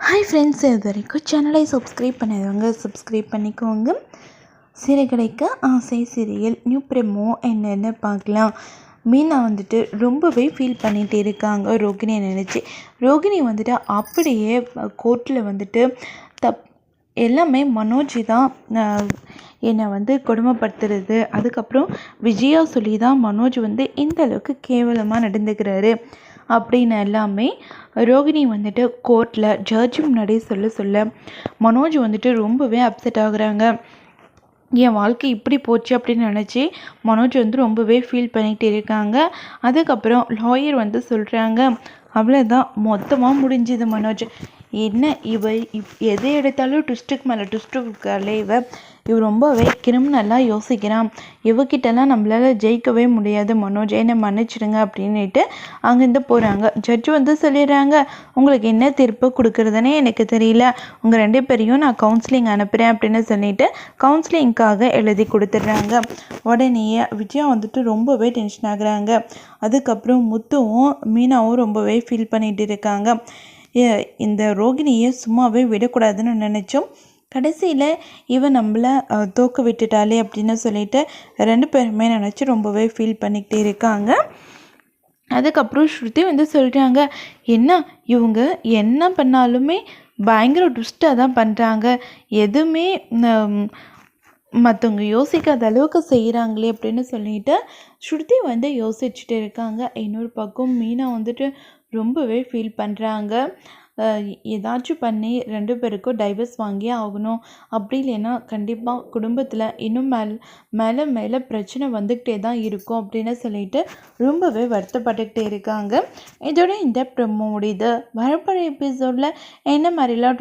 Hi friends, இது வரைக்கும் சேனலை சப்ஸ்கிரைப் பண்ணாதவங்க சப்ஸ்கிரைப் பண்ணிக்கோங்க. சிறகடிக்க ஆசை சீரியல் நியூ ப்ரெமோ என்னென்னு பார்க்கலாம். மீனா வந்துட்டு ரொம்பவே ஃபீல் பண்ணிகிட்டு இருக்காங்க ரோகிணியை நினச்சி. ரோகிணி வந்துட்டு அப்படியே கோர்ட்டில் வந்துட்டு எல்லாமே மனோஜ் தான் என்னை வந்து கொடுமைப்படுத்துறது, அதுக்கப்புறம் விஜயா சொல்லி தான் மனோஜ் வந்து இந்த அளவுக்கு கேவலமாக நடந்துக்கிறாரு அப்படின்னு எல்லாமே ரோகிணி வந்துட்டு கோர்ட்டில் ஜட்ஜி முன்னாடி சொல்ல மனோஜ் வந்துட்டு ரொம்பவே அப்செட் ஆகுறாங்க. என் வாழ்க்கை இப்படி போச்சு அப்படின்னு நினச்சி மனோஜ் வந்து ரொம்பவே ஃபீல் பண்ணிகிட்டு இருக்காங்க. அதுக்கப்புறம் லாயர் வந்து சொல்கிறாங்க, அவ்வளோதான், மொத்தமாக முடிஞ்சுது மனோஜ். என்ன எதை எடுத்தாலும் ட்விஸ்ட்டுக்கு மேலே ட்விஸ்ட்டு இருக்காளே இவ ரொம்பவே கிரிமினலாக யோசிக்கிறான். இவகிட்டலாம் நம்மளால் ஜெயிக்கவே முடியாது மனோஜ், என்னை மன்னிச்சிடுங்க அப்படின்ட்டு அங்கேருந்து போகிறாங்க. ஜட்ஜு வந்து சொல்லிடுறாங்க, உங்களுக்கு என்ன தீர்ப்பு கொடுக்குறதுனே எனக்கு தெரியல, உங்கள் 2 பேரையும் நான் கவுன்சிலிங் அனுப்புகிறேன் அப்படின்னு சொல்லிட்டு கவுன்சிலிங்காக எழுதி கொடுத்துட்றாங்க. உடனேயே விஜயா வந்துட்டு ரொம்பவே டென்ஷன் ஆகுறாங்க. அதுக்கப்புறம் முத்துவும் மீனாவும் ரொம்பவே ஃபீல் பண்ணிகிட்டு இருக்காங்க. இந்த ரோகிணியை சும்மாவே விடக்கூடாதுன்னு நினச்சோம், கடைசியில் இவன் நம்மளை தோக்க விட்டுட்டாளே அப்படின்னு சொல்லிட்டு 2 பேருமே நினச்சி ரொம்பவே ஃபீல் பண்ணிக்கிட்டே இருக்காங்க. அதுக்கப்புறம் ஸ்ருதி வந்து சொல்கிறாங்க, என்ன இவங்க என்ன பண்ணாலுமே பயங்கர ட்விஸ்ட்டாக தான் பண்ணுறாங்க, எதுவுமே மற்றவங்க யோசிக்காத அளவுக்கு செய்கிறாங்களே அப்படின்னு சொல்லிட்டு ஸ்ருதி வந்து யோசிச்சுட்டு இருக்காங்க. இன்னொரு பக்கம் மீனா வந்துட்டு ரொம்பவே ஃபீல் பண்ணுறாங்க. ஏதாச்சும் பண்ணி 2 பேருக்கும் டைவர்ஸ் வாங்கியே ஆகணும், அப்படி இல்லைன்னா கண்டிப்பாக குடும்பத்தில் இன்னும் மேலே பிரச்சனை வந்துக்கிட்டே தான் இருக்கும் அப்படின்னு சொல்லிட்டு ரொம்பவே வருத்தப்பட்டுக்கிட்டே இருக்காங்க. இதோட இந்த ப்ரோமோ முடியுது. வரப்போகிற எபிசோடில் என்ன மாதிரிலாம்